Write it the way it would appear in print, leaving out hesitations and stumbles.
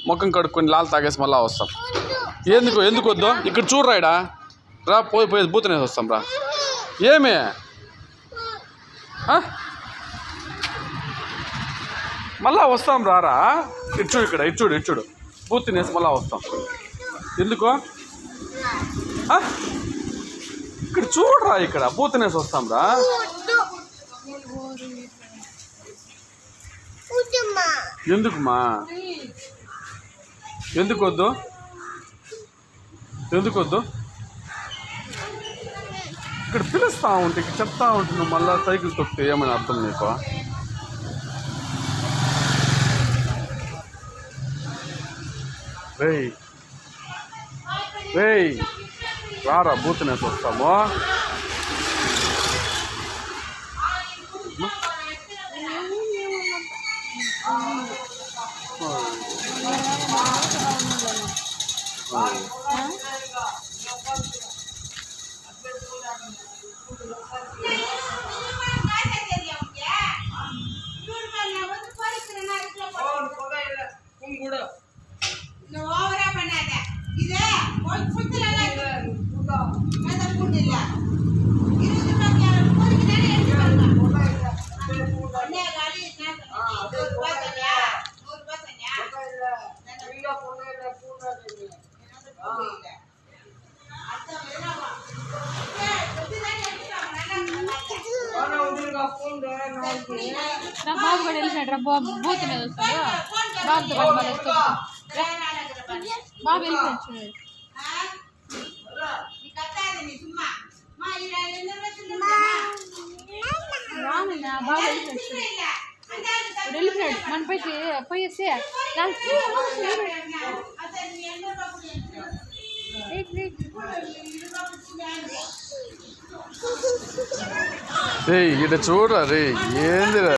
ముఖం కడుక్కొని లాల్ తాగేసి మళ్ళా వస్తాం. ఎందుకు వద్దు? ఇక్కడ చూడరాయిడా రా, పోయి బూతనేసి వస్తాం రా. ఏమి మళ్ళా వస్తాం రారా. ఇటు చూడు బూత్ తినేసి మళ్ళా వస్తాం. ఎందుకు ఇక్కడ చూడరా, ఇక్కడ బూత్ తినేసి వస్తాం రా. ఎందుకుమా? ఎందుకు వద్దు? ఇక్కడ పిలుస్తా ఉంటే ఇక్కడ చెప్తా ఉంటుంది, మళ్ళీ సైకిల్ తొక్కితే ఏమని అర్థం నీకు? రేయ్ రారా, బూత్నేసి వస్తాము. బాబు కూడా వెళ్ళినాడు. బూత్ మీద వస్తాడు. బాబుతో బాబు వెళ్ళిపోయాడు. రానన్నా బాబు వెళ్ళిపోయాడు. మన పోయేసి రే ఇట చూడరా రే, ఏందిరా